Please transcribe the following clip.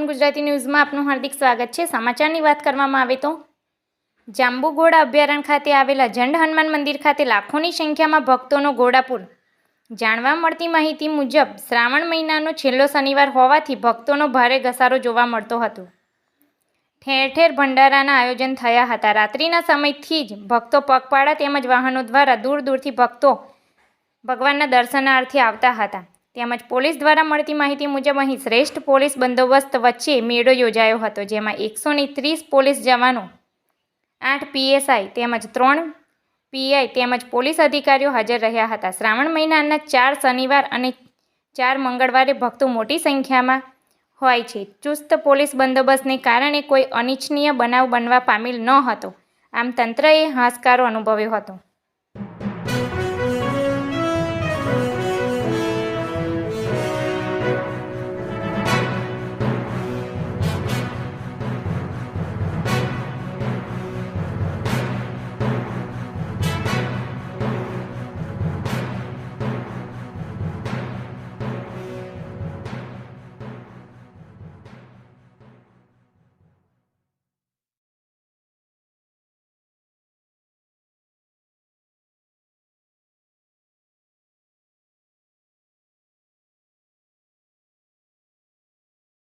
સન ગુજરાતી ન્યૂઝમાં આપનું હાર્દિક સ્વાગત છે। સમાચારની વાત કરવામાં આવે તો જાંબુઘોડા અભયારણ્ય ખાતે આવેલા ઝંડ હનુમાન મંદિર ખાતે લાખોની સંખ્યામાં ભક્તોનો ઘોડાપૂર। જાણવા મળતી માહિતી મુજબ શ્રાવણ મહિનાનો છેલ્લો શનિવાર હોવાથી ભક્તોનો ભારે ઘસારો જોવા મળતો હતો। ઠેર ઠેર ભંડારાના આયોજન થયા હતા। રાત્રિના સમયથી જ ભક્તો પગપાળા તેમજ વાહનો દ્વારા દૂર દૂરથી ભક્તો ભગવાનના દર્શનાર્થે આવતા હતા। તેમજ પોલીસ દ્વારા મળતી માહિતી મુજબ અહીં શ્રેષ્ઠ પોલીસ બંદોબસ્ત વચ્ચે મેળો યોજાયો હતો, જેમાં 130 પોલીસ જવાનો, 8 પીએસઆઈ તેમજ 3 પીઆઈ તેમજ પોલીસ અધિકારીઓ હાજર રહ્યા હતા। શ્રાવણ મહિનાના 4 શનિવાર અને 4 મંગળવારે ભક્તો મોટી સંખ્યામાં હોય છે। ચુસ્ત પોલીસ બંદોબસ્તને કારણે કોઈ અનિચ્છનીય બનાવ બનવા પામેલ ન હતો। આમ તંત્રએ હાશકારો અનુભવ્યો હતો।